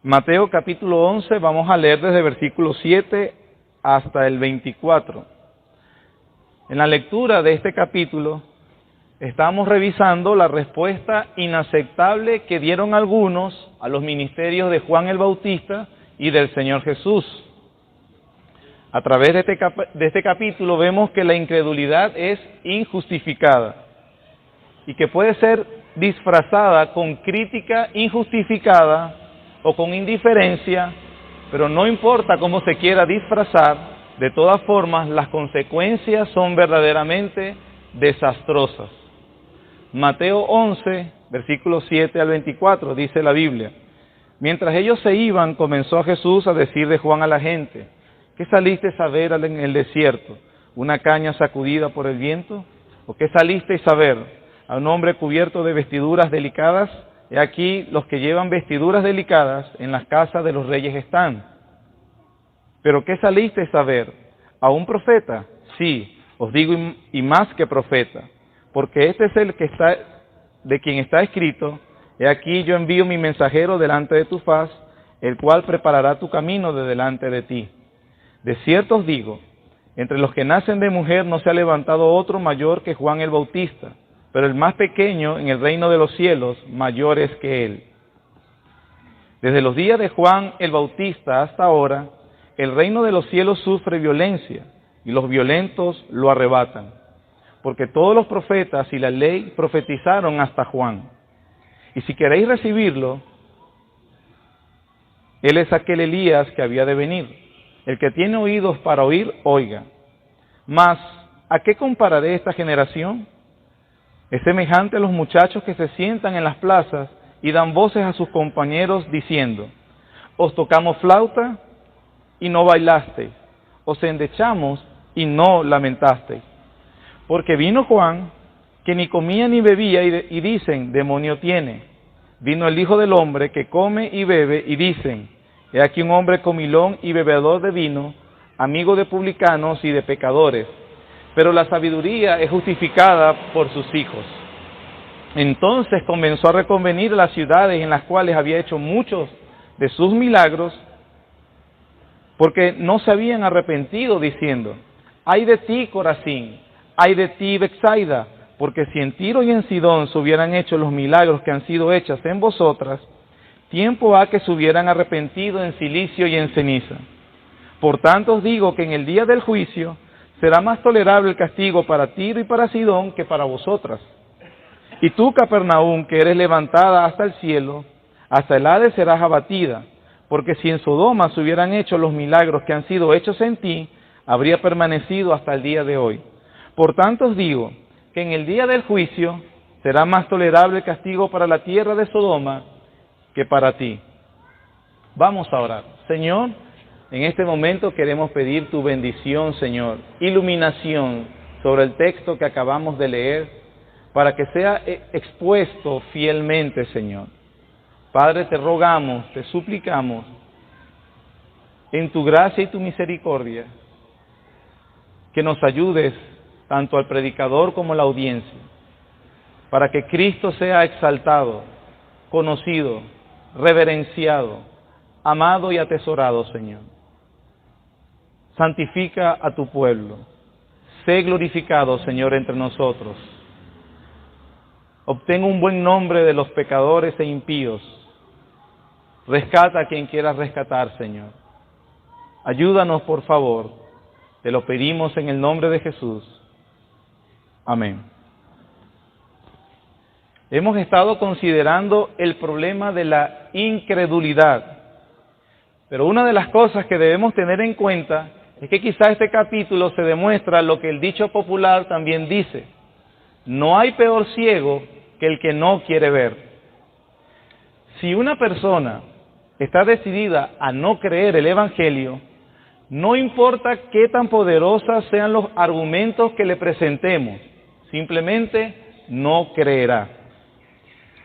Mateo capítulo 11, vamos a leer desde versículo 7 hasta el 24. En la lectura de este capítulo estamos revisando la respuesta inaceptable que dieron algunos a los ministerios de Juan el Bautista y del Señor Jesús. A través de este capítulo vemos que la incredulidad es injustificada y que puede ser disfrazada con crítica injustificada o con indiferencia, pero no importa cómo se quiera disfrazar, de todas formas las consecuencias son verdaderamente desastrosas. Mateo 11, versículos 7 al 24, dice la Biblia: Mientras ellos se iban, comenzó Jesús a decir de Juan a la gente: ¿Qué salisteis a ver en el desierto? ¿Una caña sacudida por el viento? ¿O qué salisteis a ver? ¿A un hombre cubierto de vestiduras delicadas? He aquí, los que llevan vestiduras delicadas en las casas de los reyes están. ¿Pero qué salisteis a ver? ¿A un profeta? Sí, os digo, y más que profeta, porque este es el que está, de quien está escrito: He aquí, yo envío mi mensajero delante de tu faz, el cual preparará tu camino de delante de ti. De cierto os digo, entre los que nacen de mujer no se ha levantado otro mayor que Juan el Bautista, pero el más pequeño en el reino de los cielos mayor es que él. Desde los días de Juan el Bautista hasta ahora, el reino de los cielos sufre violencia, y los violentos lo arrebatan. Porque todos los profetas y la ley profetizaron hasta Juan. Y si queréis recibirlo, él es aquel Elías que había de venir. El que tiene oídos para oír, oiga. Mas, ¿a qué compararé esta generación? Es semejante a los muchachos que se sientan en las plazas y dan voces a sus compañeros diciendo: Os tocamos flauta y no bailasteis, os endechamos y no lamentasteis. Porque vino Juan, que ni comía ni bebía, y dicen: demonio tiene. Vino el Hijo del Hombre, que come y bebe, y dicen: he aquí un hombre comilón y bebedor de vino, amigo de publicanos y de pecadores. Pero la sabiduría es justificada por sus hijos. Entonces comenzó a reconvenir las ciudades en las cuales había hecho muchos de sus milagros, porque no se habían arrepentido, diciendo: ay de ti, Corazín, ay de ti, Betsaida, porque si en Tiro y en Sidón se hubieran hecho los milagros que han sido hechos en vosotras, tiempo ha que se hubieran arrepentido en silicio y en ceniza. Por tanto os digo que en el día del juicio será más tolerable el castigo para Tiro y para Sidón que para vosotras. Y tú, Capernaum, que eres levantada hasta el cielo, hasta el Hades serás abatida, porque si en Sodoma se hubieran hecho los milagros que han sido hechos en ti, habría permanecido hasta el día de hoy. Por tanto os digo que en el día del juicio será más tolerable el castigo para la tierra de Sodoma que para ti. Vamos a orar. Señor, en este momento queremos pedir tu bendición, Señor, iluminación sobre el texto que acabamos de leer, para que sea expuesto fielmente, Señor. Padre, te rogamos, te suplicamos, en tu gracia y tu misericordia, que nos ayudes tanto al predicador como a la audiencia, para que Cristo sea exaltado, conocido, reverenciado, amado y atesorado, Señor. Santifica a tu pueblo. Sé glorificado, Señor, entre nosotros. Obtén un buen nombre de los pecadores e impíos. Rescata a quien quieras rescatar, Señor. Ayúdanos, por favor. Te lo pedimos en el nombre de Jesús. Amén. Hemos estado considerando el problema de la incredulidad. Pero una de las cosas que debemos tener en cuenta es que quizá este capítulo se demuestra lo que el dicho popular también dice: no hay peor ciego que el que no quiere ver. Si una persona está decidida a no creer el Evangelio, no importa qué tan poderosos sean los argumentos que le presentemos, simplemente no creerá.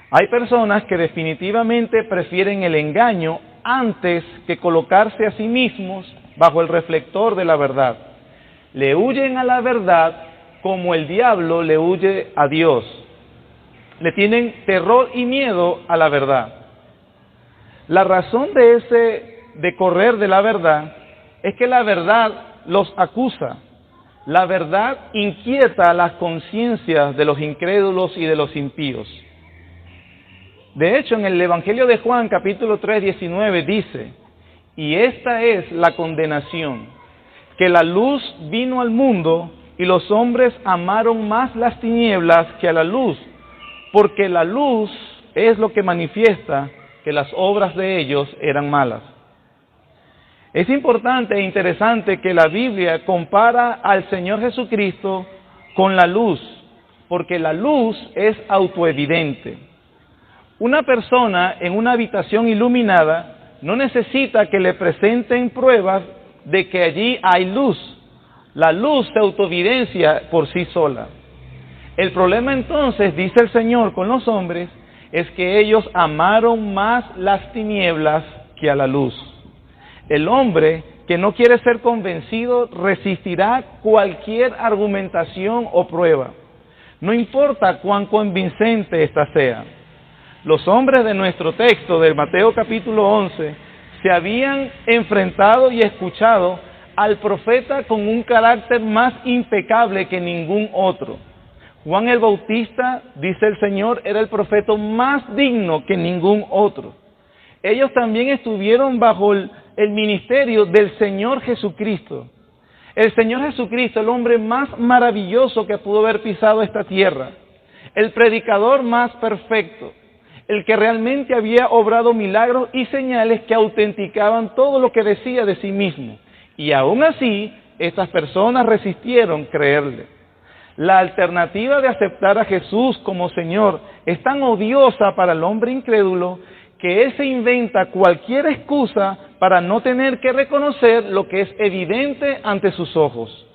Hay personas que definitivamente prefieren el engaño antes que colocarse a sí mismos bajo el reflector de la verdad. Le huyen a la verdad como el diablo le huye a Dios. Le tienen terror y miedo a la verdad. La razón de correr de la verdad es que la verdad los acusa. La verdad inquieta las conciencias de los incrédulos y de los impíos. De hecho, en el Evangelio de Juan, capítulo 3, 19, dice: y esta es la condenación, que la luz vino al mundo y los hombres amaron más las tinieblas que a la luz, porque la luz es lo que manifiesta que las obras de ellos eran malas. Es importante e interesante que la Biblia compara al Señor Jesucristo con la luz, porque la luz es autoevidente. Una persona en una habitación iluminada no necesita que le presenten pruebas de que allí hay luz. La luz se autoevidencia por sí sola. El problema entonces, dice el Señor con los hombres, es que ellos amaron más las tinieblas que a la luz. El hombre que no quiere ser convencido resistirá cualquier argumentación o prueba, no importa cuán convincente ésta sea. Los hombres de nuestro texto, de Mateo capítulo 11, se habían enfrentado y escuchado al profeta con un carácter más impecable que ningún otro. Juan el Bautista, dice el Señor, era el profeta más digno que ningún otro. Ellos también estuvieron bajo el ministerio del Señor Jesucristo. El Señor Jesucristo, el hombre más maravilloso que pudo haber pisado esta tierra, el predicador más perfecto, el que realmente había obrado milagros y señales que autenticaban todo lo que decía de sí mismo. Y aún así, estas personas resistieron creerle. La alternativa de aceptar a Jesús como Señor es tan odiosa para el hombre incrédulo que él se inventa cualquier excusa para no tener que reconocer lo que es evidente ante sus ojos.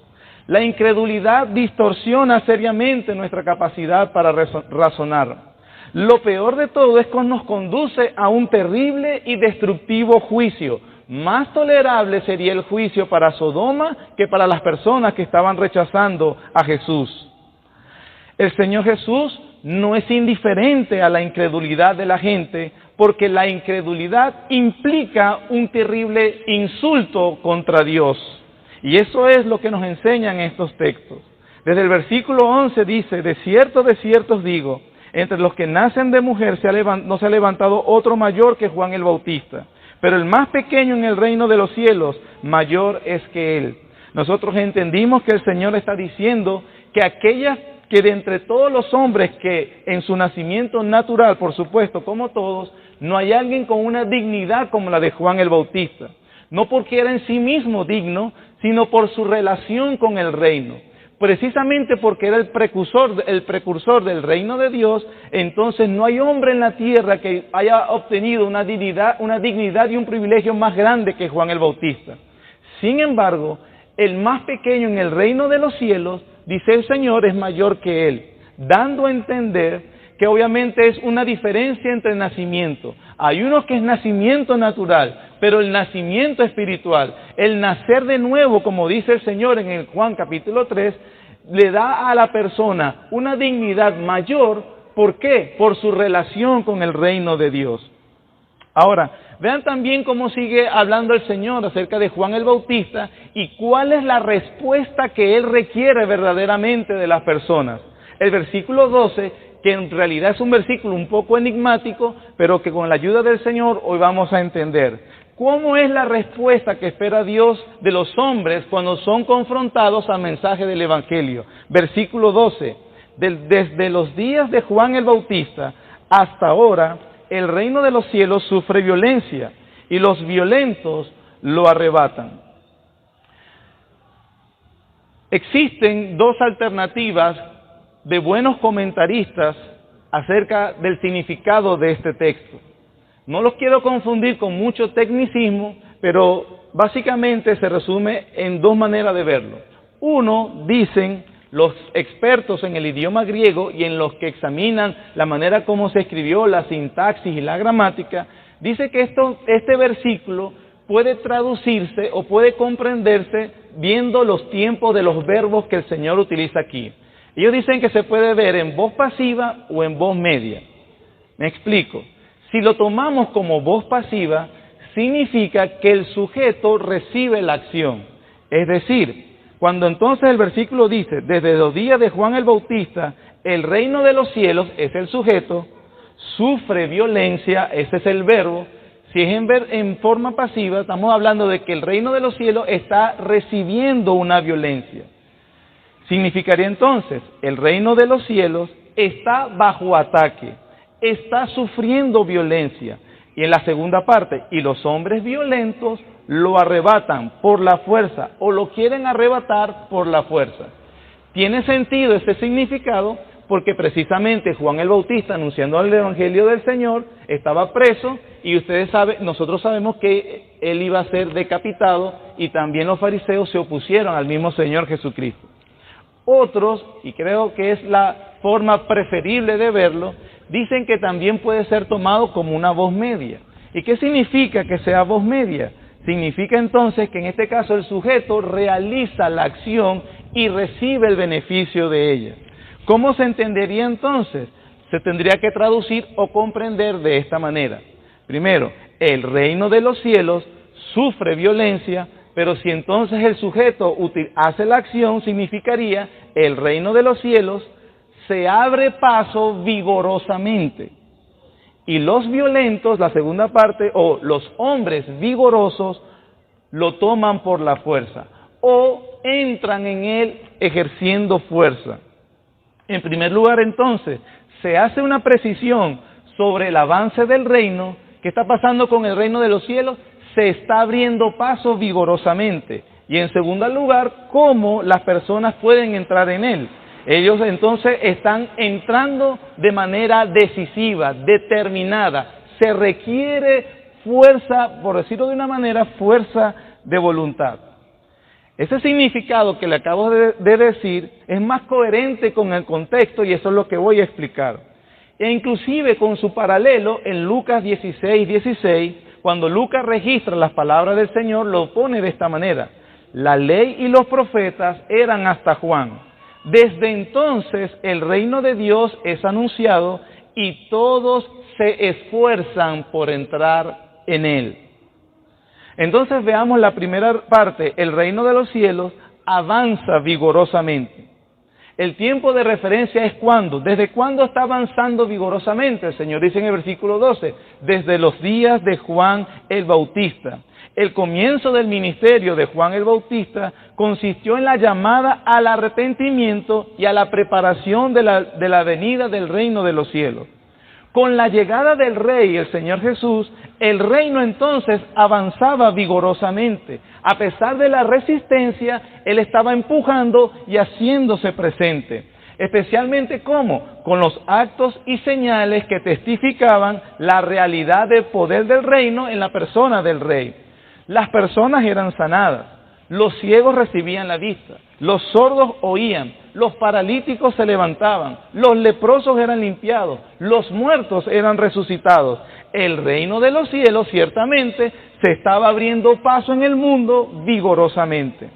La incredulidad distorsiona seriamente nuestra capacidad para razonar. Lo peor de todo es que nos conduce a un terrible y destructivo juicio. Más tolerable sería el juicio para Sodoma que para las personas que estaban rechazando a Jesús. El Señor Jesús no es indiferente a la incredulidad de la gente, porque la incredulidad implica un terrible insulto contra Dios. Y eso es lo que nos enseñan estos textos. Desde el versículo 11 dice: de cierto os digo, entre los que nacen de mujer no se ha levantado otro mayor que Juan el Bautista, pero el más pequeño en el reino de los cielos, mayor es que él. Nosotros entendimos que el Señor está diciendo que aquellas que de entre todos los hombres que en su nacimiento natural, por supuesto, como todos, no hay alguien con una dignidad como la de Juan el Bautista. No porque era en sí mismo digno, sino por su relación con el reino. Precisamente porque era el precursor del reino de Dios, entonces no hay hombre en la tierra que haya obtenido una dignidad y un privilegio más grande que Juan el Bautista. Sin embargo, el más pequeño en el reino de los cielos, dice el Señor, es mayor que él, dando a entender que obviamente es una diferencia entre nacimiento. Hay uno que es nacimiento natural, pero el nacimiento espiritual, el nacer de nuevo, como dice el Señor en el Juan capítulo 3, le da a la persona una dignidad mayor. ¿Por qué? Por su relación con el reino de Dios. Ahora, vean también cómo sigue hablando el Señor acerca de Juan el Bautista y cuál es la respuesta que él requiere verdaderamente de las personas. El versículo 12, que en realidad es un versículo un poco enigmático, pero que con la ayuda del Señor hoy vamos a entender. ¿Cómo es la respuesta que espera Dios de los hombres cuando son confrontados al mensaje del Evangelio? Versículo 12, desde los días de Juan el Bautista hasta ahora, el reino de los cielos sufre violencia y los violentos lo arrebatan. Existen dos alternativas de buenos comentaristas acerca del significado de este texto. No los quiero confundir con mucho tecnicismo, pero básicamente se resume en dos maneras de verlo. Uno, dicen los expertos en el idioma griego y en los que examinan la manera como se escribió, la sintaxis y la gramática, dice que este versículo puede traducirse o puede comprenderse viendo los tiempos de los verbos que el Señor utiliza aquí. Ellos dicen que se puede ver en voz pasiva o en voz media. Me explico. Si lo tomamos como voz pasiva, significa que el sujeto recibe la acción. Es decir, cuando entonces el versículo dice, desde los días de Juan el Bautista, el reino de los cielos es el sujeto, sufre violencia, ese es el verbo. Si es en forma pasiva, estamos hablando de que el reino de los cielos está recibiendo una violencia. Significaría entonces, el reino de los cielos está bajo ataque, está sufriendo violencia. Y en la segunda parte, y los hombres violentos lo arrebatan por la fuerza o lo quieren arrebatar por la fuerza. Tiene sentido ese significado porque precisamente Juan el Bautista, anunciando el Evangelio del Señor, estaba preso y ustedes saben, nosotros sabemos que él iba a ser decapitado y también los fariseos se opusieron al mismo Señor Jesucristo. Otros, y creo que es la forma preferible de verlo, dicen que también puede ser tomado como una voz media. ¿Y qué significa que sea voz media? Significa entonces que en este caso el sujeto realiza la acción y recibe el beneficio de ella. ¿Cómo se entendería entonces? Se tendría que traducir o comprender de esta manera. Primero, el reino de los cielos sufre violencia, pero si entonces el sujeto hace la acción, significaría el reino de los cielos se abre paso vigorosamente. Y los violentos, la segunda parte, o los hombres vigorosos, lo toman por la fuerza, o entran en él ejerciendo fuerza. En primer lugar, entonces, se hace una precisión sobre el avance del reino. ¿Qué está pasando con el reino de los cielos? Se está abriendo paso vigorosamente. Y en segundo lugar, cómo las personas pueden entrar en él. Ellos entonces están entrando de manera decisiva, determinada. Se requiere fuerza, por decirlo de una manera, fuerza de voluntad. Ese significado que le acabo de decir es más coherente con el contexto y eso es lo que voy a explicar. E inclusive con su paralelo en Lucas 16:16, cuando Lucas registra las palabras del Señor, lo pone de esta manera. La ley y los profetas eran hasta Juan. Desde entonces el reino de Dios es anunciado y todos se esfuerzan por entrar en él. Entonces veamos la primera parte, el reino de los cielos avanza vigorosamente. El tiempo de referencia es cuándo, ¿desde cuándo está avanzando vigorosamente? El Señor dice en el versículo 12, desde los días de Juan el Bautista. El comienzo del ministerio de Juan el Bautista consistió en la llamada al arrepentimiento y a la preparación de la venida del reino de los cielos. Con la llegada del Rey, el Señor Jesús, el reino entonces avanzaba vigorosamente. A pesar de la resistencia, Él estaba empujando y haciéndose presente. Especialmente ¿cómo? Con los actos y señales que testificaban la realidad del poder del reino en la persona del Rey. Las personas eran sanadas, los ciegos recibían la vista, los sordos oían, los paralíticos se levantaban, los leprosos eran limpiados, los muertos eran resucitados. El reino de los cielos ciertamente se estaba abriendo paso en el mundo vigorosamente.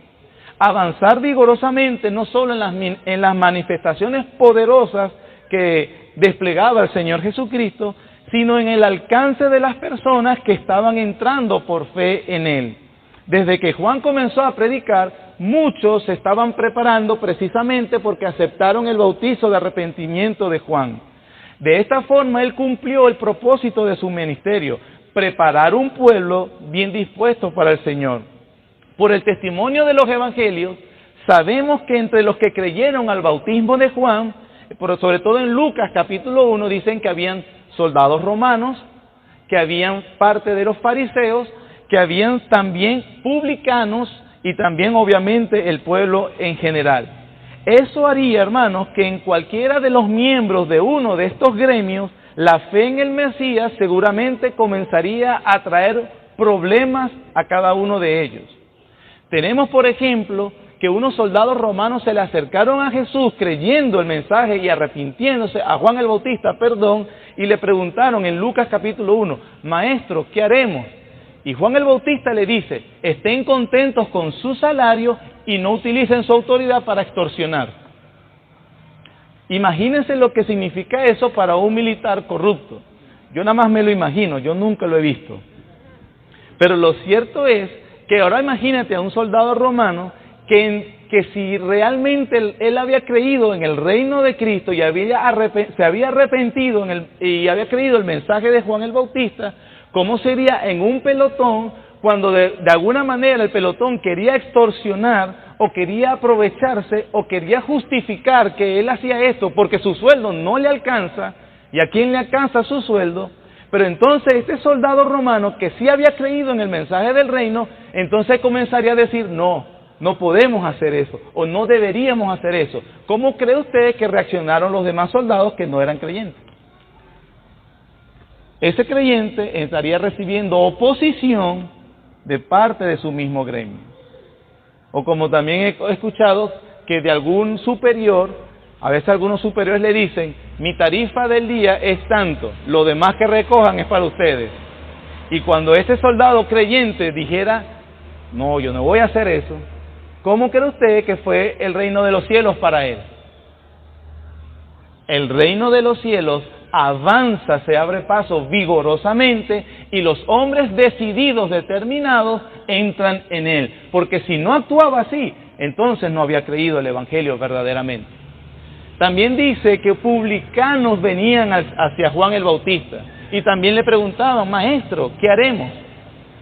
Avanzar vigorosamente no solo en las manifestaciones poderosas que desplegaba el Señor Jesucristo, sino en el alcance de las personas que estaban entrando por fe en Él. Desde que Juan comenzó a predicar, muchos se estaban preparando precisamente porque aceptaron el bautizo de arrepentimiento de Juan. De esta forma, Él cumplió el propósito de su ministerio, preparar un pueblo bien dispuesto para el Señor. Por el testimonio de los evangelios, sabemos que entre los que creyeron al bautismo de Juan, sobre todo en Lucas capítulo 1, dicen que habían soldados romanos, que habían parte de los fariseos, que habían también publicanos y también obviamente el pueblo en general. Eso haría, hermanos, que en cualquiera de los miembros de uno de estos gremios, la fe en el Mesías seguramente comenzaría a traer problemas a cada uno de ellos. Tenemos, por ejemplo, que unos soldados romanos se le acercaron a Jesús creyendo el mensaje y arrepintiéndose, a Juan el Bautista, y le preguntaron en Lucas capítulo 1, Maestro, ¿qué haremos? Y Juan el Bautista le dice, estén contentos con su salario y no utilicen su autoridad para extorsionar. Imagínense lo que significa eso para un militar corrupto. Yo nada más me lo imagino, yo nunca lo he visto. Pero lo cierto es que ahora imagínate a un soldado romano que si realmente él había creído en el reino de Cristo y se había arrepentido y había creído el mensaje de Juan el Bautista, ¿cómo sería en un pelotón cuando de alguna manera el pelotón quería extorsionar o quería aprovecharse o quería justificar que él hacía esto porque su sueldo no le alcanza? ¿Y a quién le alcanza su sueldo? Pero entonces este soldado romano que sí había creído en el mensaje del reino, entonces comenzaría a decir, no podemos hacer eso, o no deberíamos hacer eso. ¿Cómo cree usted que reaccionaron los demás soldados que no eran creyentes? Ese creyente estaría recibiendo oposición de parte de su mismo gremio. O como también he escuchado que de algún superior, a veces algunos superiores le dicen, mi tarifa del día es tanto, lo demás que recojan es para ustedes. Y cuando ese soldado creyente dijera, no, yo no voy a hacer eso, ¿cómo cree usted que fue el reino de los cielos para él? El reino de los cielos avanza, se abre paso vigorosamente y los hombres decididos, determinados, entran en él. Porque si no actuaba así, entonces no había creído el evangelio verdaderamente. También dice que publicanos venían hacia Juan el Bautista y también le preguntaban, maestro, ¿qué haremos?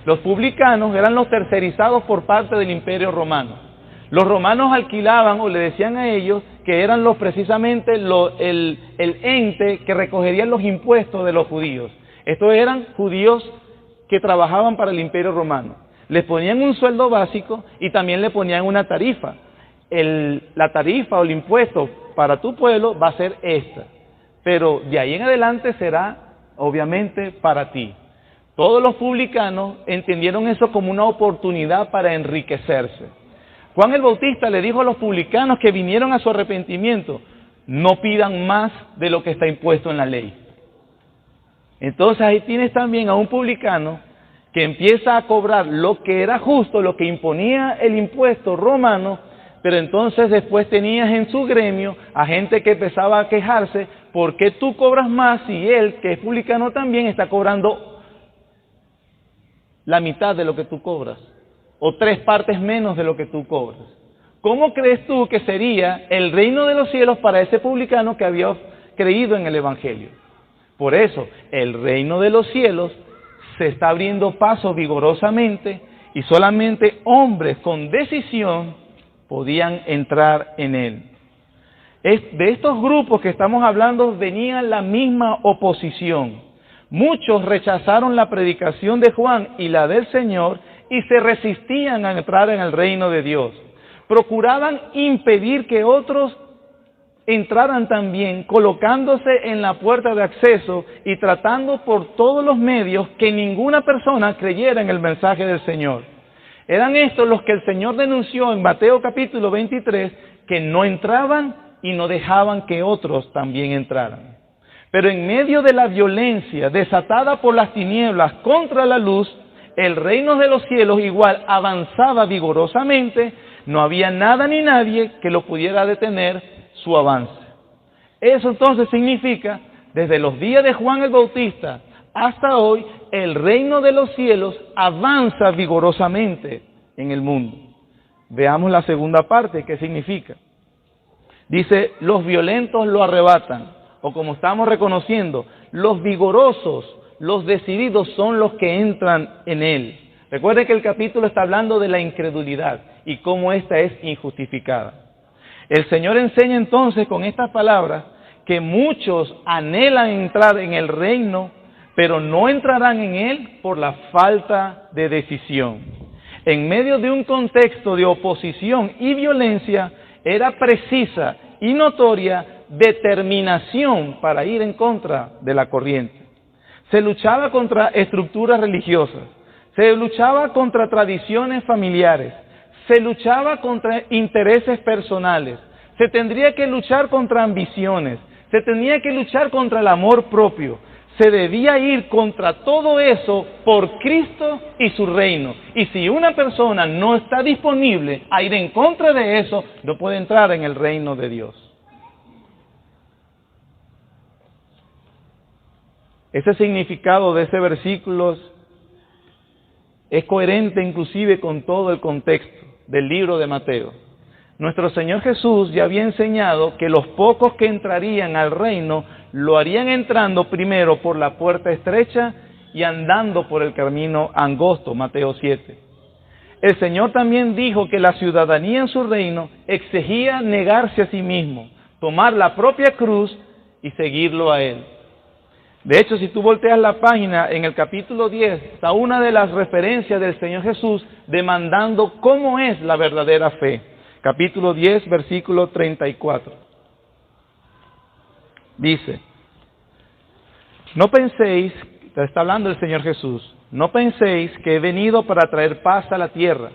Los publicanos eran los tercerizados por parte del Imperio Romano. Los romanos alquilaban o le decían a ellos que eran precisamente el ente que recogerían los impuestos de los judíos. Estos eran judíos que trabajaban para el Imperio Romano. Les ponían un sueldo básico y también le ponían una tarifa. La tarifa o el impuesto para tu pueblo va a ser esta, pero de ahí en adelante será obviamente para ti. Todos los publicanos entendieron eso como una oportunidad para enriquecerse. Juan el Bautista le dijo a los publicanos que vinieron a su arrepentimiento, no pidan más de lo que está impuesto en la ley. Entonces ahí tienes también a un publicano que empieza a cobrar lo que era justo, lo que imponía el impuesto romano, pero entonces después tenías en su gremio a gente que empezaba a quejarse, ¿por qué tú cobras más si él, que es publicano también, está cobrando la mitad de lo que tú cobras? O 3 partes menos de lo que tú cobras. ¿Cómo crees tú que sería el reino de los cielos para ese publicano que había creído en el evangelio? Por eso, el reino de los cielos se está abriendo paso vigorosamente y solamente hombres con decisión podían entrar en él. De estos grupos que estamos hablando venía la misma oposición. Muchos rechazaron la predicación de Juan y la del Señor y se resistían a entrar en el reino de Dios. Procuraban impedir que otros entraran también, colocándose en la puerta de acceso y tratando por todos los medios que ninguna persona creyera en el mensaje del Señor. Eran estos los que el Señor denunció en Mateo capítulo 23, que no entraban y no dejaban que otros también entraran. Pero en medio de la violencia desatada por las tinieblas contra la luz, el reino de los cielos igual avanzaba vigorosamente, no había nada ni nadie que lo pudiera detener su avance. Eso entonces significa, desde los días de Juan el Bautista hasta hoy, el reino de los cielos avanza vigorosamente en el mundo. Veamos la segunda parte, ¿qué significa? Dice, los violentos lo arrebatan, o como estamos reconociendo, los vigorosos, los decididos son los que entran en él. Recuerden que el capítulo está hablando de la incredulidad y cómo esta es injustificada. El Señor enseña entonces con estas palabras que muchos anhelan entrar en el reino, pero no entrarán en él por la falta de decisión. En medio de un contexto de oposición y violencia, era precisa y notoria determinación para ir en contra de la corriente. Se luchaba contra estructuras religiosas, se luchaba contra tradiciones familiares, se luchaba contra intereses personales, se tendría que luchar contra ambiciones, se tenía que luchar contra el amor propio, se debía ir contra todo eso por Cristo y su reino. Y si una persona no está disponible a ir en contra de eso, no puede entrar en el reino de Dios. Ese significado de ese versículo es coherente inclusive con todo el contexto del libro de Mateo. Nuestro Señor Jesús ya había enseñado que los pocos que entrarían al reino lo harían entrando primero por la puerta estrecha y andando por el camino angosto, Mateo 7. El Señor también dijo que la ciudadanía en su reino exigía negarse a sí mismo, tomar la propia cruz y seguirlo a Él. De hecho, si tú volteas la página, en el capítulo 10 está una de las referencias del Señor Jesús demandando cómo es la verdadera fe. Capítulo 10, versículo 34. Dice, no penséis, está hablando el Señor Jesús, no penséis que he venido para traer paz a la tierra.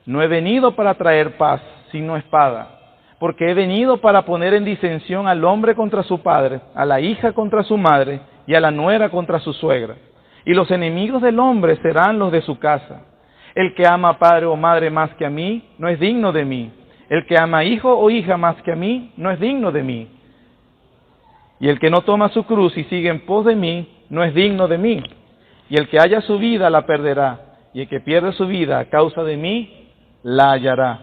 No he venido para traer paz, sino espada. Porque he venido para poner en disensión al hombre contra su padre, a la hija contra su madre y a la nuera contra su suegra. Y los enemigos del hombre serán los de su casa. El que ama a padre o madre más que a mí, no es digno de mí. El que ama a hijo o hija más que a mí, no es digno de mí. Y el que no toma su cruz y sigue en pos de mí, no es digno de mí. Y el que haya su vida la perderá, y el que pierde su vida a causa de mí, la hallará.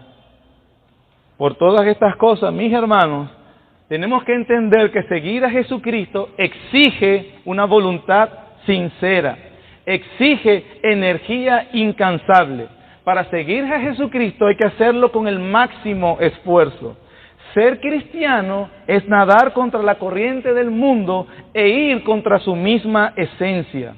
Por todas estas cosas, mis hermanos, tenemos que entender que seguir a Jesucristo exige una voluntad sincera, exige energía incansable. Para seguir a Jesucristo hay que hacerlo con el máximo esfuerzo. Ser cristiano es nadar contra la corriente del mundo e ir contra su misma esencia.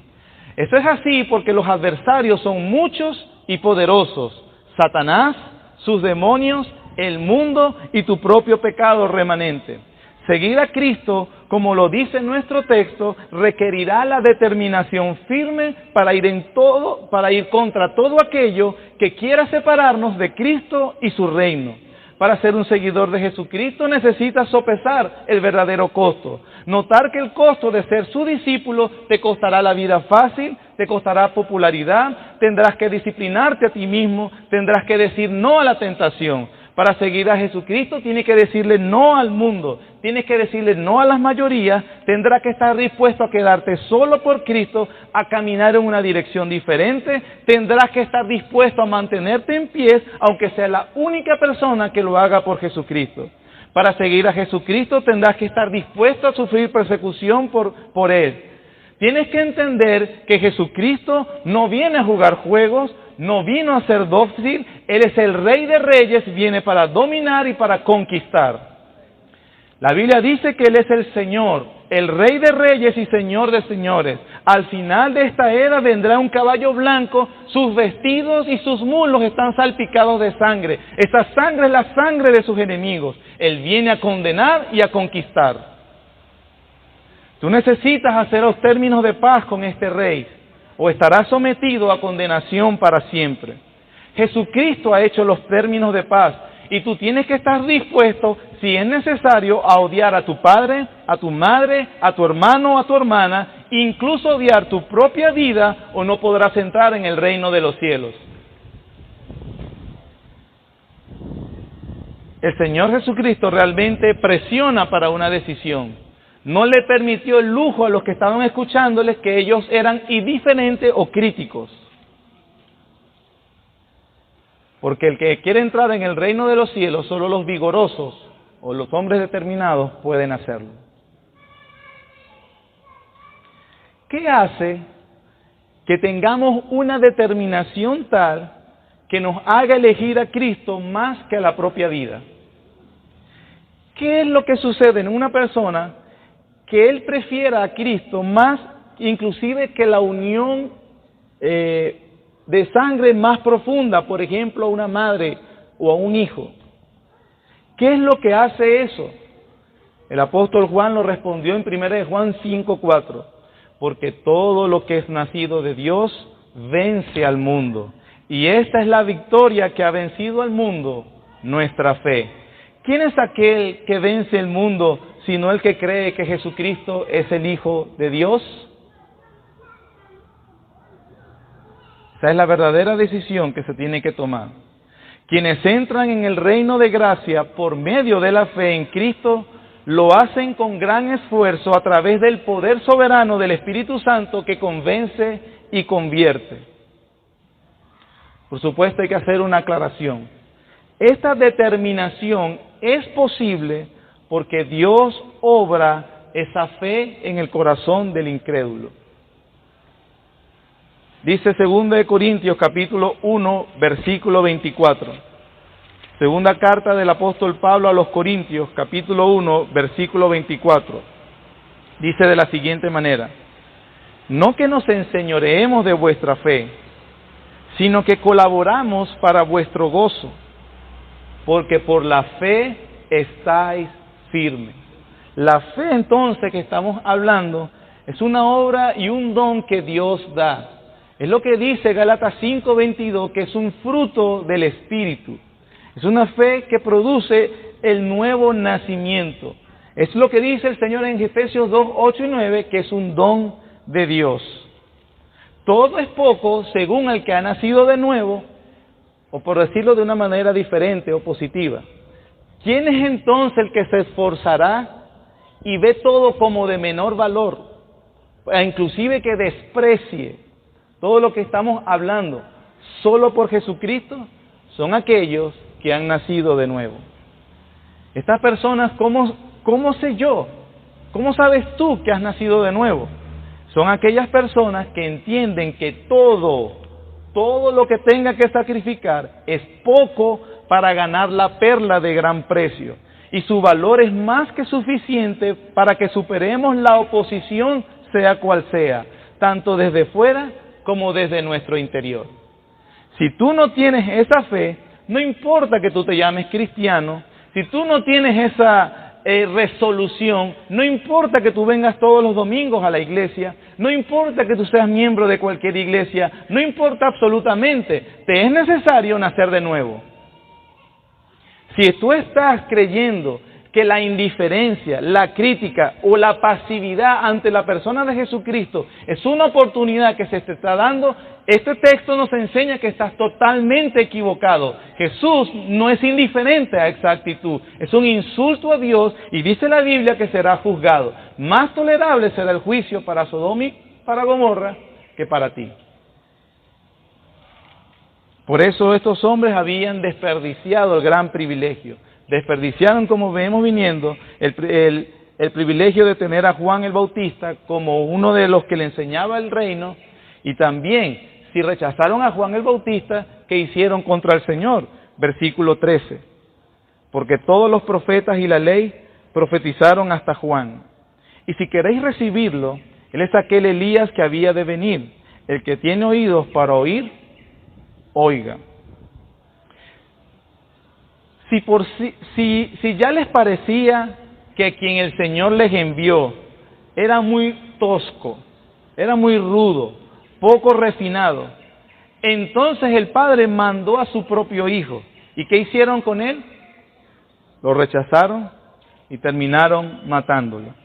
Eso es así porque los adversarios son muchos y poderosos. Satanás, sus demonios, el mundo y tu propio pecado remanente. Seguir a Cristo, como lo dice nuestro texto, requerirá la determinación firme para ir contra todo aquello que quiera separarnos de Cristo y su reino. Para ser un seguidor de Jesucristo necesitas sopesar el verdadero costo. Notar que el costo de ser su discípulo te costará la vida fácil, te costará popularidad, tendrás que disciplinarte a ti mismo, tendrás que decir no a la tentación. Para seguir a Jesucristo tienes que decirle no al mundo, tienes que decirle no a las mayorías, tendrás que estar dispuesto a quedarte solo por Cristo, a caminar en una dirección diferente, tendrás que estar dispuesto a mantenerte en pie, aunque sea la única persona que lo haga por Jesucristo. Para seguir a Jesucristo tendrás que estar dispuesto a sufrir persecución por Él. Tienes que entender que Jesucristo no viene a jugar juegos, no vino a ser dócil, Él es el Rey de Reyes, viene para dominar y para conquistar. La Biblia dice que Él es el Señor, el Rey de Reyes y Señor de Señores. Al final de esta era vendrá un caballo blanco, sus vestidos y sus muslos están salpicados de sangre. Esa sangre es la sangre de sus enemigos. Él viene a condenar y a conquistar. Tú necesitas hacer los términos de paz con este Rey, o estarás sometido a condenación para siempre. Jesucristo ha hecho los términos de paz, y tú tienes que estar dispuesto, si es necesario, a odiar a tu padre, a tu madre, a tu hermano o a tu hermana, incluso odiar tu propia vida, o no podrás entrar en el reino de los cielos. El Señor Jesucristo realmente presiona para una decisión. No le permitió el lujo a los que estaban escuchándoles que ellos eran indiferentes o críticos. Porque el que quiere entrar en el reino de los cielos, solo los vigorosos o los hombres determinados pueden hacerlo. ¿Qué hace que tengamos una determinación tal que nos haga elegir a Cristo más que a la propia vida? ¿Qué es lo que sucede en una persona que él prefiera a Cristo más inclusive que la unión de sangre más profunda, por ejemplo, a una madre o a un hijo? ¿Qué es lo que hace eso? El apóstol Juan lo respondió en 1 Juan 5:4, porque todo lo que es nacido de Dios vence al mundo, y esta es la victoria que ha vencido al mundo, nuestra fe. ¿Quién es aquel que vence el mundo sino el que cree que Jesucristo es el Hijo de Dios? Esa es la verdadera decisión que se tiene que tomar. Quienes entran en el reino de gracia por medio de la fe en Cristo lo hacen con gran esfuerzo a través del poder soberano del Espíritu Santo que convence y convierte. Por supuesto, hay que hacer una aclaración. Esta determinación es posible porque Dios obra esa fe en el corazón del incrédulo. Dice 2 Corintios capítulo 1, versículo 24. Segunda carta del apóstol Pablo a los Corintios, capítulo 1, versículo 24. Dice de la siguiente manera: no que nos enseñoreemos de vuestra fe, sino que colaboramos para vuestro gozo, porque por la fe estáis firmes. La fe entonces que estamos hablando es una obra y un don que Dios da. Es lo que dice Gálatas 5:22, que es un fruto del Espíritu. Es una fe que produce el nuevo nacimiento. Es lo que dice el Señor en Efesios 2, 8 y 9, que es un don de Dios. Todo es poco según el que ha nacido de nuevo, o por decirlo de una manera diferente o positiva. ¿Quién es entonces el que se esforzará y ve todo como de menor valor, inclusive que desprecie todo lo que estamos hablando solo por Jesucristo? Son aquellos que han nacido de nuevo. Estas personas, ¿cómo sé yo? ¿Cómo sabes tú que has nacido de nuevo? Son aquellas personas que entienden que todo lo que tenga que sacrificar es poco para ganar la perla de gran precio. Y su valor es más que suficiente para que superemos la oposición, sea cual sea, tanto desde fuera como desde nuestro interior. Si tú no tienes esa fe, no importa que tú te llames cristiano, si tú no tienes esa resolución, no importa que tú vengas todos los domingos a la iglesia, no importa que tú seas miembro de cualquier iglesia, no importa absolutamente, te es necesario nacer de nuevo. Si tú estás creyendo que la indiferencia, la crítica o la pasividad ante la persona de Jesucristo es una oportunidad que se te está dando, este texto nos enseña que estás totalmente equivocado. Jesús no es indiferente a esa actitud, es un insulto a Dios y dice la Biblia que será juzgado. Más tolerable será el juicio para Sodoma y para Gomorra que para ti. Por eso estos hombres habían desperdiciado el gran privilegio. Desperdiciaron, como vemos viniendo, el privilegio de tener a Juan el Bautista como uno de los que le enseñaba el reino, y también, si rechazaron a Juan el Bautista, ¿qué hicieron contra el Señor? Versículo 13. Porque todos los profetas y la ley profetizaron hasta Juan. Y si queréis recibirlo, él es aquel Elías que había de venir. El que tiene oídos para oír, oiga. Si ya les parecía que quien el Señor les envió era muy tosco, era muy rudo, poco refinado, entonces el Padre mandó a su propio Hijo. ¿Y qué hicieron con él? Lo rechazaron y terminaron matándolo.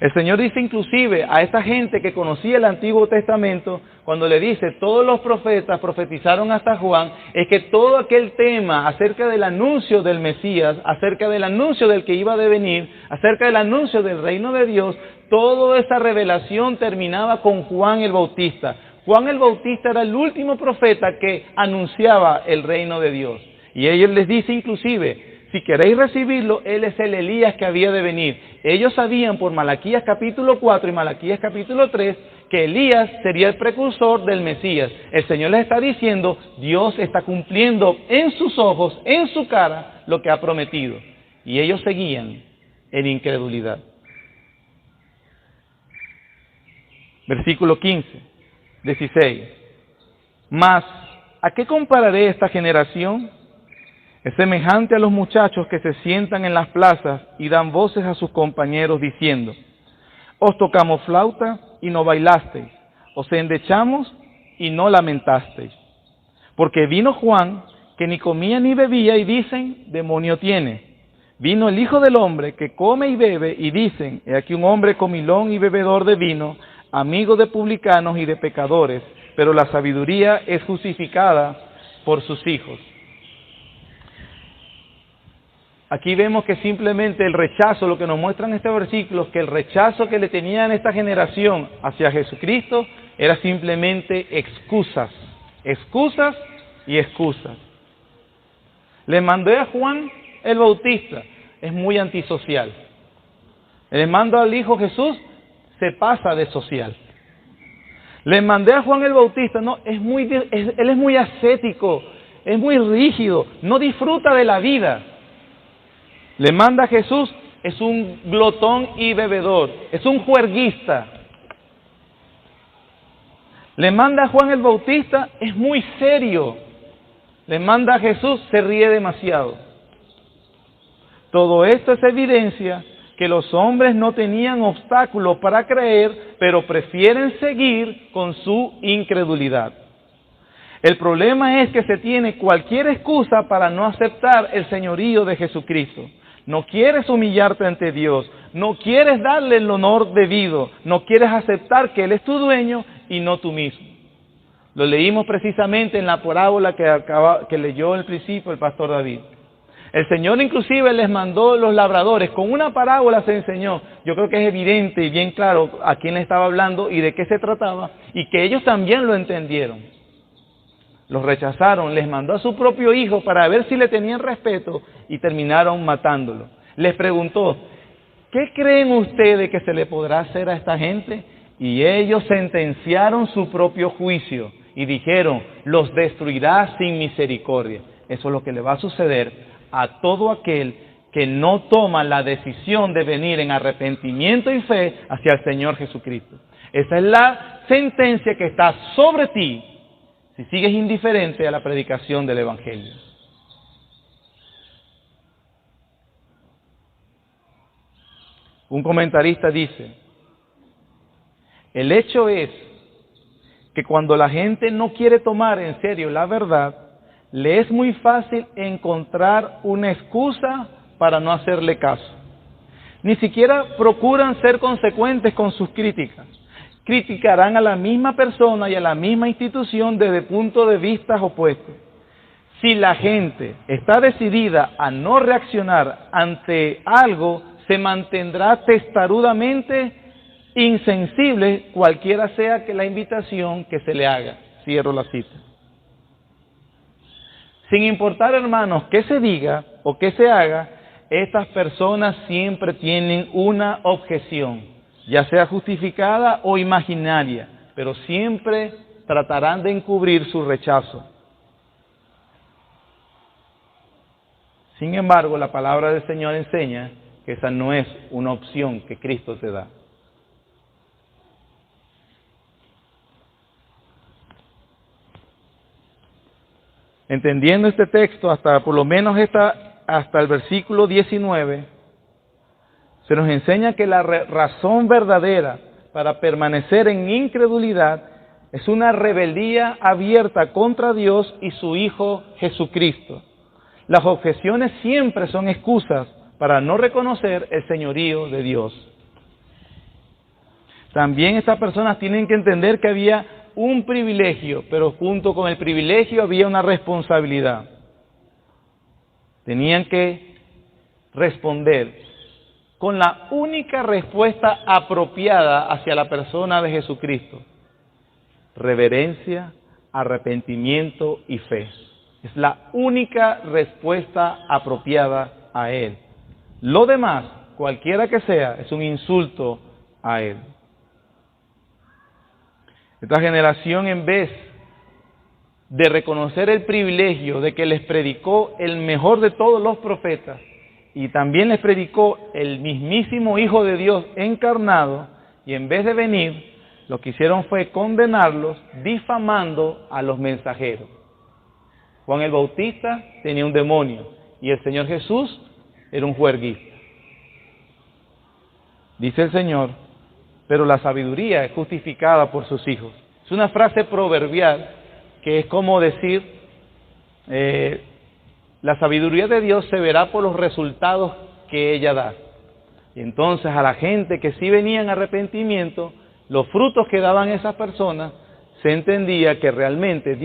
El Señor dice inclusive a esta gente que conocía el Antiguo Testamento, cuando le dice, todos los profetas profetizaron hasta Juan, es que todo aquel tema acerca del anuncio del Mesías, acerca del anuncio del que iba a venir, acerca del anuncio del reino de Dios, toda esa revelación terminaba con Juan el Bautista. Juan el Bautista era el último profeta que anunciaba el reino de Dios. Y ellos les dice inclusive, si queréis recibirlo, él es el Elías que había de venir. Ellos sabían por Malaquías capítulo 4 y Malaquías capítulo 3 que Elías sería el precursor del Mesías. El Señor les está diciendo, Dios está cumpliendo en sus ojos, en su cara, lo que ha prometido. Y ellos seguían en incredulidad. Versículo 15, 16. Mas, ¿a qué compararé esta generación? Es semejante a los muchachos que se sientan en las plazas y dan voces a sus compañeros diciendo, os tocamos flauta y no bailasteis, os endechamos y no lamentasteis. Porque vino Juan, que ni comía ni bebía, y dicen, demonio tiene. Vino el Hijo del Hombre, que come y bebe, y dicen, he aquí un hombre comilón y bebedor de vino, amigo de publicanos y de pecadores, pero la sabiduría es justificada por sus hijos. Aquí vemos que simplemente el rechazo, lo que nos muestran este versículo, que el rechazo que le tenían esta generación hacia Jesucristo era simplemente excusas, excusas y excusas. Le mandé a Juan el Bautista, es muy antisocial. Le mando al Hijo Jesús, se pasa de social. Le mandé a Juan el Bautista, no, él es muy ascético, es muy rígido, no disfruta de la vida. Le manda a Jesús, es un glotón y bebedor, es un juerguista. Le manda a Juan el Bautista, es muy serio. Le manda a Jesús, se ríe demasiado. Todo esto es evidencia que los hombres no tenían obstáculos para creer, pero prefieren seguir con su incredulidad. El problema es que se tiene cualquier excusa para no aceptar el señorío de Jesucristo. No quieres humillarte ante Dios, no quieres darle el honor debido, no quieres aceptar que Él es tu dueño y no tú mismo. Lo leímos precisamente en la parábola que leyó al principio el pastor David. El Señor inclusive les mandó los labradores, con una parábola se enseñó. Yo creo que es evidente y bien claro a quién le estaba hablando y de qué se trataba, y que ellos también lo entendieron. Los rechazaron, les mandó a su propio hijo para ver si le tenían respeto y terminaron matándolo. Les preguntó, ¿qué creen ustedes que se le podrá hacer a esta gente? Y ellos sentenciaron su propio juicio y dijeron, los destruirá sin misericordia. Eso es lo que le va a suceder a todo aquel que no toma la decisión de venir en arrepentimiento y fe hacia el Señor Jesucristo. Esa es la sentencia que está sobre ti si sigues indiferente a la predicación del Evangelio. Un comentarista dice, el hecho es que cuando la gente no quiere tomar en serio la verdad, le es muy fácil encontrar una excusa para no hacerle caso. Ni siquiera procuran ser consecuentes con sus críticas. Criticarán a la misma persona y a la misma institución desde puntos de vista opuestos. Si la gente está decidida a no reaccionar ante algo, se mantendrá testarudamente insensible cualquiera sea que la invitación que se le haga. Cierro la cita. Sin importar, hermanos, qué se diga o qué se haga, estas personas siempre tienen una objeción, ya sea justificada o imaginaria, pero siempre tratarán de encubrir su rechazo. Sin embargo, la palabra del Señor enseña que esa no es una opción que Cristo te da. Entendiendo este texto, por lo menos hasta el versículo 19, se nos enseña que la razón verdadera para permanecer en incredulidad es una rebeldía abierta contra Dios y su Hijo Jesucristo. Las objeciones siempre son excusas para no reconocer el señorío de Dios. También estas personas tienen que entender que había un privilegio, pero junto con el privilegio había una responsabilidad. Tenían que responder con la única respuesta apropiada hacia la persona de Jesucristo: reverencia, arrepentimiento y fe. Es la única respuesta apropiada a Él. Lo demás, cualquiera que sea, es un insulto a Él. Esta generación, en vez de reconocer el privilegio de que les predicó el mejor de todos los profetas y también les predicó el mismísimo Hijo de Dios encarnado, y en vez de venir, lo que hicieron fue condenarlos difamando a los mensajeros. Juan el Bautista tenía un demonio y el Señor Jesús era un juerguista. Dice el Señor, pero la sabiduría es justificada por sus hijos. Es una frase proverbial que es como decir, la sabiduría de Dios se verá por los resultados que ella da. Y entonces a la gente que sí venía en arrepentimiento, los frutos que daban esas personas, se entendía que realmente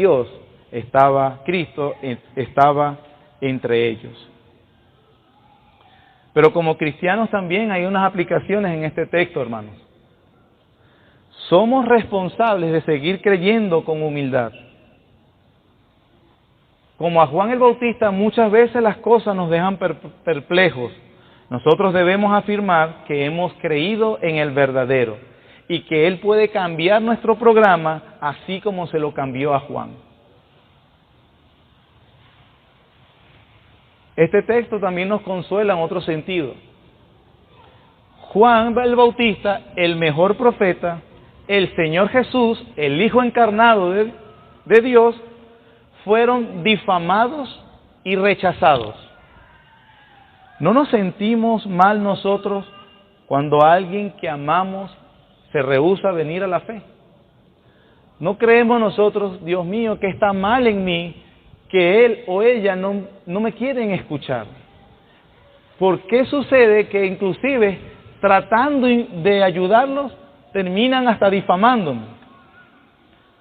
Cristo estaba entre ellos. Pero como cristianos también hay unas aplicaciones en este texto, hermanos. Somos responsables de seguir creyendo con humildad. Como a Juan el Bautista, muchas veces las cosas nos dejan perplejos. Nosotros debemos afirmar que hemos creído en el verdadero y que Él puede cambiar nuestro programa así como se lo cambió a Juan. Este texto también nos consuela en otro sentido. Juan el Bautista, el mejor profeta, el Señor Jesús, el Hijo encarnado de Dios, fueron difamados y rechazados. ¿No nos sentimos mal nosotros cuando alguien que amamos se rehúsa a venir a la fe? ¿No creemos nosotros, Dios mío, que está mal en mí, que él o ella no me quieren escuchar? ¿Por qué sucede que inclusive tratando de ayudarlos terminan hasta difamándome?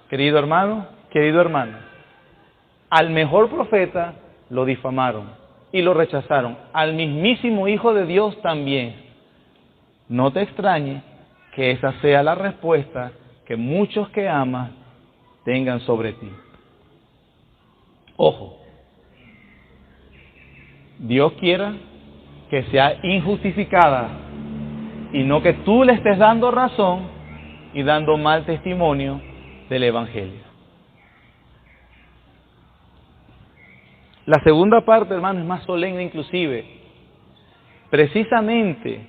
Querido hermano, querido hermano, al mejor profeta lo difamaron y lo rechazaron. Al mismísimo Hijo de Dios también. No te extrañe que esa sea la respuesta que muchos que amas tengan sobre ti. Ojo, Dios quiera que sea injustificada y no que tú le estés dando razón y dando mal testimonio del Evangelio. La segunda parte, hermano, es más solemne inclusive. Precisamente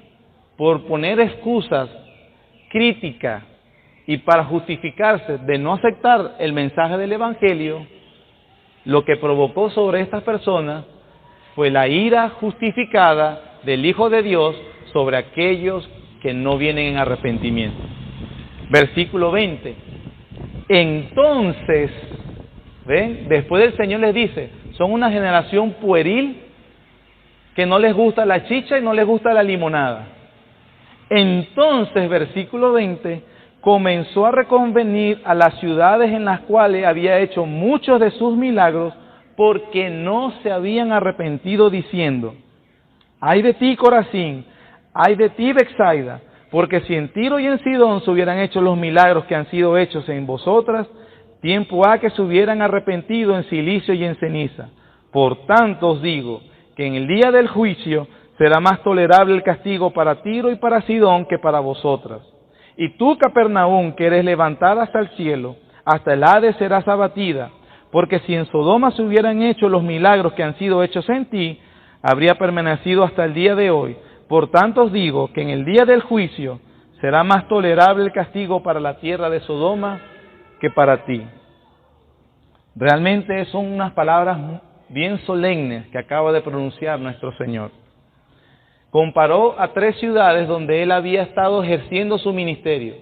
por poner excusas, críticas y para justificarse de no aceptar el mensaje del Evangelio, lo que provocó sobre estas personas fue la ira justificada del Hijo de Dios sobre aquellos que no vienen en arrepentimiento. Versículo 20. Entonces, ¿ven? Después el Señor les dice, son una generación pueril que no les gusta la chicha y no les gusta la limonada. Entonces, versículo 20, comenzó a reconvenir a las ciudades en las cuales había hecho muchos de sus milagros porque no se habían arrepentido diciendo, ay de ti Corazín, ay de ti Betsaida, porque si en Tiro y en Sidón se hubieran hecho los milagros que han sido hechos en vosotras, tiempo ha que se hubieran arrepentido en silicio y en ceniza. Por tanto os digo que en el día del juicio será más tolerable el castigo para Tiro y para Sidón que para vosotras. Y tú, Capernaum, que eres levantada hasta el cielo, hasta el Hades serás abatida, porque si en Sodoma se hubieran hecho los milagros que han sido hechos en ti, habría permanecido hasta el día de hoy. Por tanto os digo que en el día del juicio será más tolerable el castigo para la tierra de Sodoma que para ti. Realmente son unas palabras bien solemnes que acaba de pronunciar nuestro Señor. Comparó a 3 ciudades donde Él había estado ejerciendo su ministerio.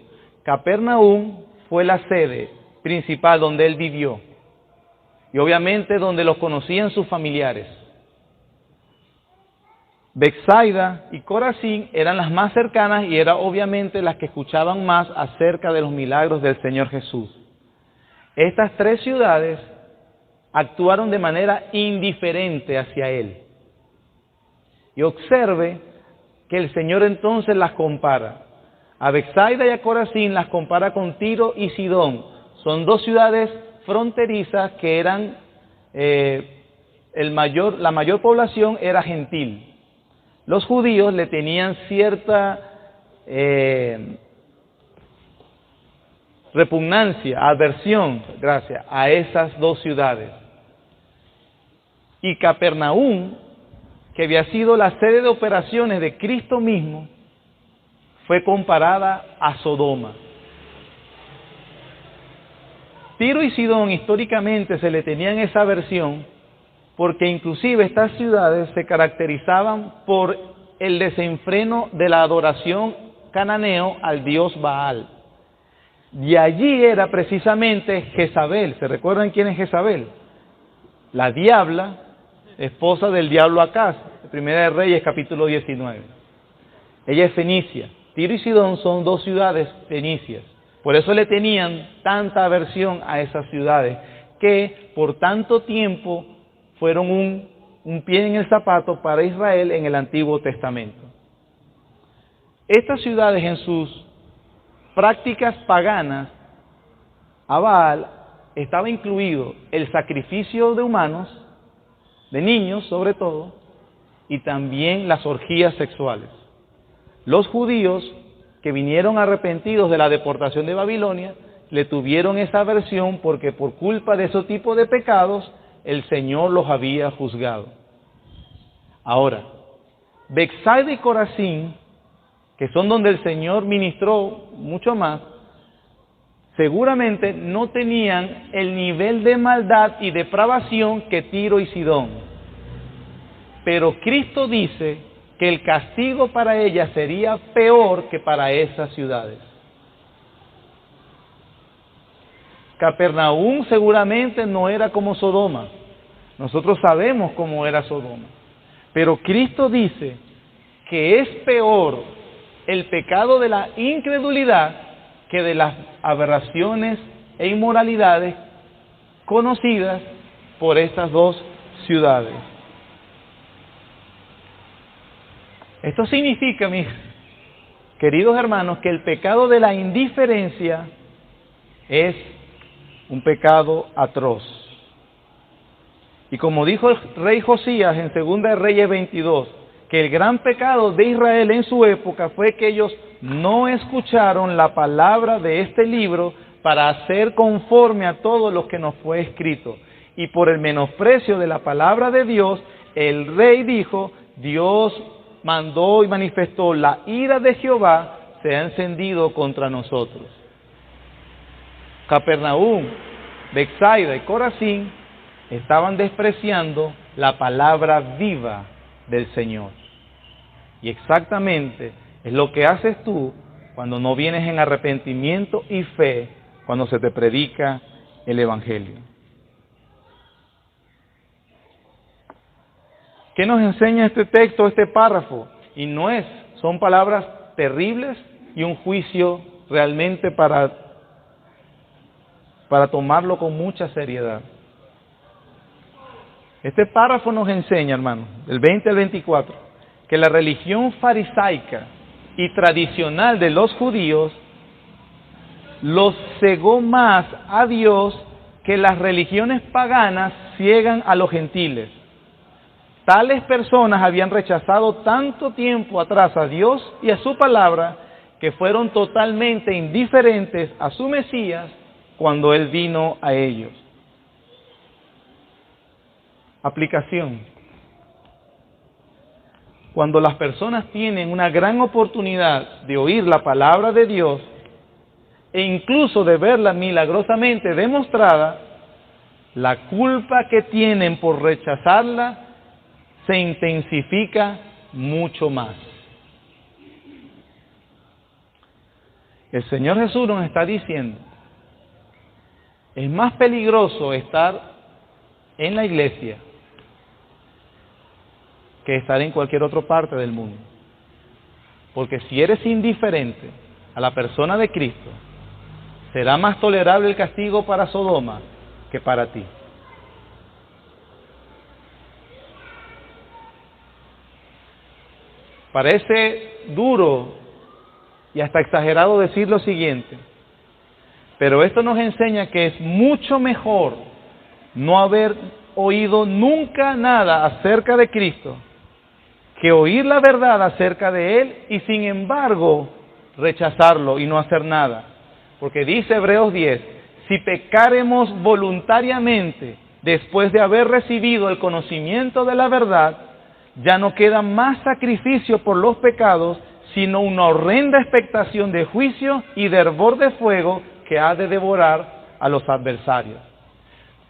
Capernaum fue la sede principal donde Él vivió y obviamente donde los conocían sus familiares. Betsaida y Corazín eran las más cercanas y eran obviamente las que escuchaban más acerca de los milagros del Señor Jesús. Estas 3 ciudades actuaron de manera indiferente hacia Él. Y observe que el Señor entonces las compara. A Betsaida y a Corazín las compara con Tiro y Sidón. Son 2 ciudades fronterizas que eran, la mayor población era gentil. Los judíos le tenían cierta repugnancia, aversión, a esas 2 ciudades. Y Capernaum, que había sido la sede de operaciones de Cristo mismo, fue comparada a Sodoma. Tiro y Sidón históricamente se le tenían esa aversión porque inclusive estas ciudades se caracterizaban por el desenfreno de la adoración cananeo al dios Baal. Y allí era precisamente Jezabel. ¿Se recuerdan quién es Jezabel? La diabla, esposa del diablo Acaz, Primera de Reyes, capítulo 19. Ella es fenicia. Tiro y Sidón son 2 ciudades fenicias. Por eso le tenían tanta aversión a esas ciudades, que por tanto tiempo fueron un pie en el zapato para Israel en el Antiguo Testamento. Estas ciudades en sus prácticas paganas a Baal estaba incluido el sacrificio de humanos, de niños sobre todo, y también las orgías sexuales. Los judíos que vinieron arrepentidos de la deportación de Babilonia le tuvieron esa aversión porque por culpa de ese tipo de pecados el Señor los había juzgado. Ahora, Betsaida y Corazín, que son donde el Señor ministró mucho más, seguramente no tenían el nivel de maldad y depravación que Tiro y Sidón. Pero Cristo dice que el castigo para ellas sería peor que para esas ciudades. Capernaum seguramente no era como Sodoma. Nosotros sabemos cómo era Sodoma. Pero Cristo dice que es peor el pecado de la incredulidad que de las aberraciones e inmoralidades conocidas por estas dos ciudades. Esto significa, mis queridos hermanos, que el pecado de la indiferencia es un pecado atroz. Y como dijo el rey Josías en 2 Reyes 22, que el gran pecado de Israel en su época fue que ellos no escucharon la palabra de este libro para hacer conforme a todo lo que nos fue escrito. Y por el menosprecio de la palabra de Dios, el rey dijo, Dios mandó y manifestó la ira de Jehová se ha encendido contra nosotros. Capernaum, Betsaida y Corazín estaban despreciando la palabra viva del Señor. Y exactamente es lo que haces tú cuando no vienes en arrepentimiento y fe cuando se te predica el Evangelio. ¿Qué nos enseña este texto, este párrafo? Y son palabras terribles y un juicio realmente para tomarlo con mucha seriedad. Este párrafo nos enseña, hermanos, del 20 al 24, que la religión farisaica y tradicional de los judíos los cegó más a Dios que las religiones paganas ciegan a los gentiles. Tales personas habían rechazado tanto tiempo atrás a Dios y a su palabra que fueron totalmente indiferentes a su Mesías cuando Él vino a ellos. Aplicación. Cuando las personas tienen una gran oportunidad de oír la palabra de Dios e incluso de verla milagrosamente demostrada, la culpa que tienen por rechazarla se intensifica mucho más. El Señor Jesús nos está diciendo, es más peligroso estar en la iglesia que estar en cualquier otra parte del mundo. Porque si eres indiferente a la persona de Cristo, será más tolerable el castigo para Sodoma que para ti. Parece duro y hasta exagerado decir lo siguiente, pero esto nos enseña que es mucho mejor no haber oído nunca nada acerca de Cristo que oír la verdad acerca de Él y sin embargo rechazarlo y no hacer nada. Porque dice Hebreos 10, si pecáremos voluntariamente después de haber recibido el conocimiento de la verdad, ya no queda más sacrificio por los pecados, sino una horrenda expectación de juicio y de hervor de fuego que ha de devorar a los adversarios.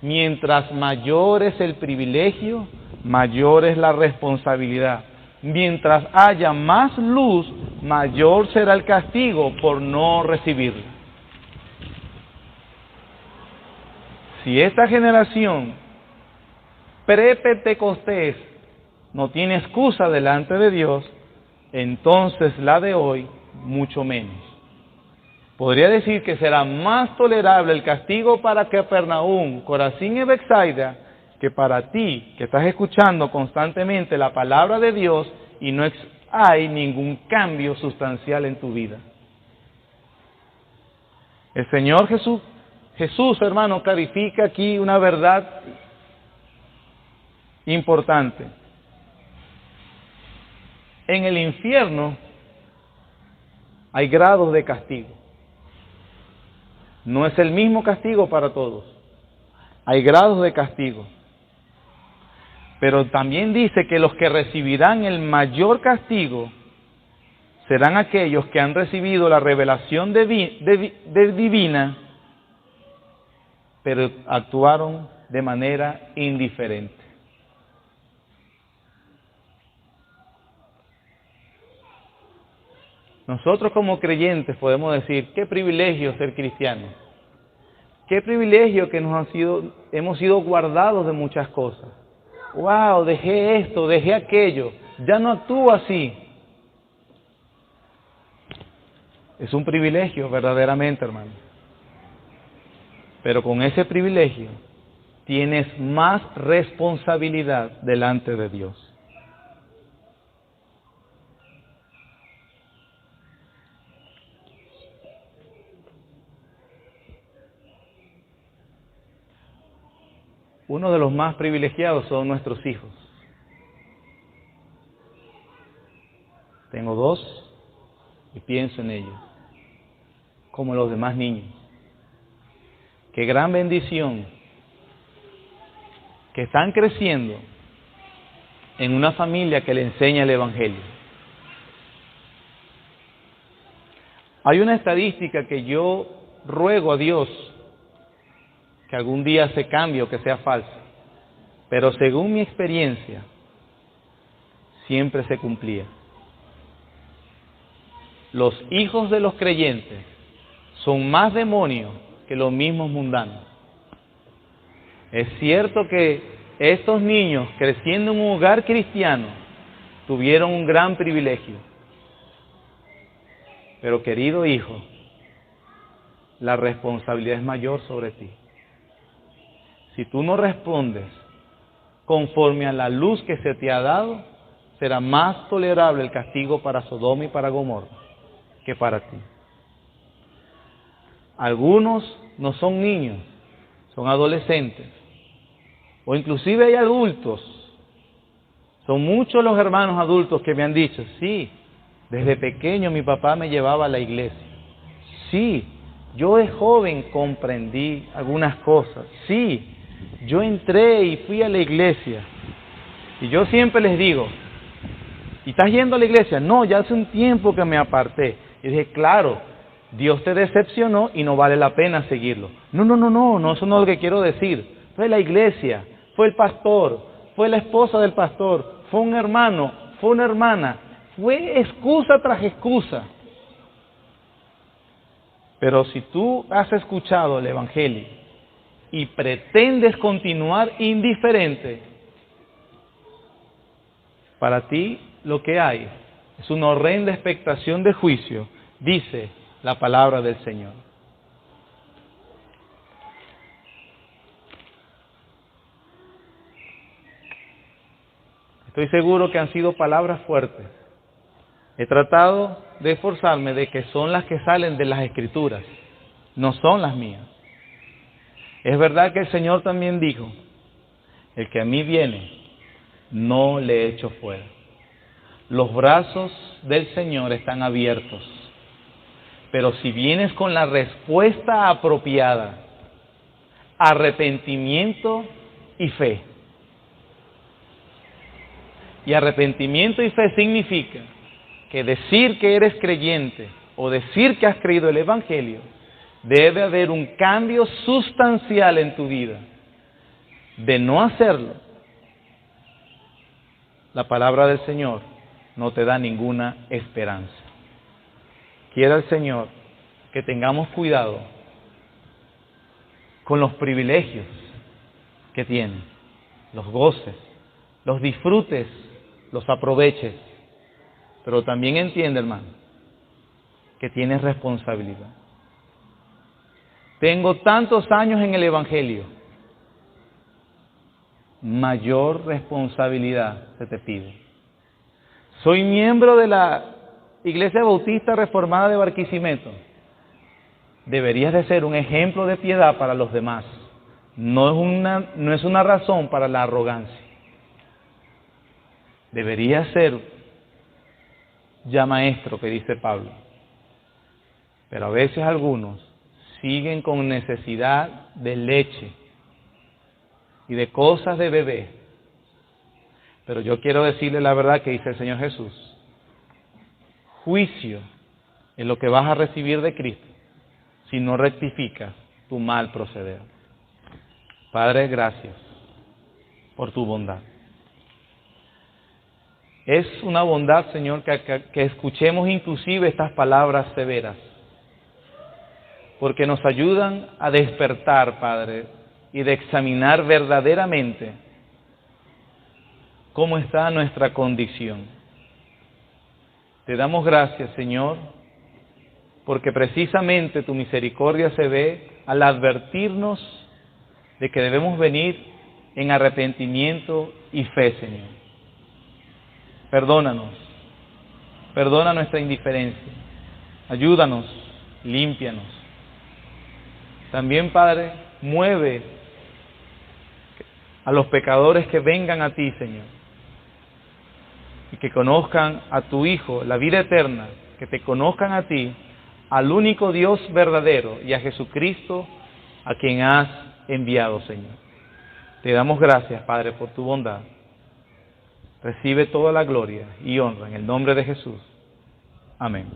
Mientras mayor es el privilegio, mayor es la responsabilidad. Mientras haya más luz, mayor será el castigo por no recibirla. Si esta generación pre-Pentecostés no tiene excusa delante de Dios, entonces la de hoy mucho menos. Podría decir que será más tolerable el castigo para Capernaum, Corazín y Betsaida que para ti, que estás escuchando constantemente la palabra de Dios y no hay ningún cambio sustancial en tu vida. El Señor Jesús, hermano, clarifica aquí una verdad importante. En el infierno hay grados de castigo. No es el mismo castigo para todos. Hay grados de castigo. Pero también dice que los que recibirán el mayor castigo serán aquellos que han recibido la revelación divina, pero actuaron de manera indiferente. Nosotros como creyentes podemos decir, qué privilegio ser cristianos. Qué privilegio que hemos sido guardados de muchas cosas. Wow, dejé esto, dejé aquello, ya no actúo así. Es un privilegio verdaderamente, hermano. Pero con ese privilegio tienes más responsabilidad delante de Dios. Uno de los más privilegiados son nuestros hijos. Tengo 2 y pienso en ellos, como los demás niños. Qué gran bendición que están creciendo en una familia que le enseña el Evangelio. Hay una estadística que yo ruego a Dios que algún día se cambie o que sea falsa, pero según mi experiencia, siempre se cumplía. Los hijos de los creyentes son más demonios que los mismos mundanos. Es cierto que estos niños, creciendo en un hogar cristiano, tuvieron un gran privilegio. Pero querido hijo, la responsabilidad es mayor sobre ti. Si tú no respondes conforme a la luz que se te ha dado, será más tolerable el castigo para Sodoma y para Gomorra que para ti. Algunos no son niños, son adolescentes, o inclusive hay adultos. Son muchos los hermanos adultos que me han dicho, sí, desde pequeño mi papá me llevaba a la iglesia. Sí, yo de joven comprendí algunas cosas. Sí, yo entré y fui a la iglesia. Y yo siempre les digo, ¿y estás yendo a la iglesia? No, ya hace un tiempo que me aparté. Y dije, claro, Dios te decepcionó y no vale la pena seguirlo. No, eso no es lo que quiero decir. Fue la iglesia, fue el pastor, fue la esposa del pastor, fue un hermano, fue una hermana. Fue excusa tras excusa. Pero si tú has escuchado el Evangelio y pretendes continuar indiferente, para ti lo que hay es una horrenda expectación de juicio, dice la palabra del Señor. Estoy seguro que han sido palabras fuertes. He tratado de esforzarme de que son las que salen de las Escrituras, no son las mías. Es verdad que el Señor también dijo, el que a mí viene, no le echo fuera. Los brazos del Señor están abiertos, pero si vienes con la respuesta apropiada, arrepentimiento y fe. Y arrepentimiento y fe significa que decir que eres creyente o decir que has creído el Evangelio, debe haber un cambio sustancial en tu vida. De no hacerlo, la palabra del Señor no te da ninguna esperanza. Quiera el Señor que tengamos cuidado con los privilegios que tienen, los goces, los disfrutes, los aproveches, pero también entiende, hermano, que tienes responsabilidad. Tengo tantos años en el Evangelio mayor responsabilidad se te pide. Soy miembro de la Iglesia Bautista Reformada de Barquisimeto. Deberías de ser un ejemplo de piedad para los demás. No es una razón para la arrogancia. Deberías ser ya maestro, que dice Pablo. Pero a veces algunos siguen con necesidad de leche y de cosas de bebé. Pero yo quiero decirle la verdad que dice el Señor Jesús. Juicio es lo que vas a recibir de Cristo si no rectificas tu mal proceder. Padre, gracias por tu bondad. Es una bondad, Señor, que escuchemos inclusive estas palabras severas, porque nos ayudan a despertar, Padre, y de examinar verdaderamente cómo está nuestra condición. Te damos gracias, Señor, porque precisamente tu misericordia se ve al advertirnos de que debemos venir en arrepentimiento y fe, Señor. Perdónanos, perdona nuestra indiferencia, ayúdanos, límpianos. También, Padre, mueve a los pecadores que vengan a ti, Señor, y que conozcan a tu Hijo, la vida eterna, que te conozcan a ti, al único Dios verdadero y a Jesucristo, a quien has enviado, Señor. Te damos gracias, Padre, por tu bondad. Recibe toda la gloria y honra en el nombre de Jesús. Amén.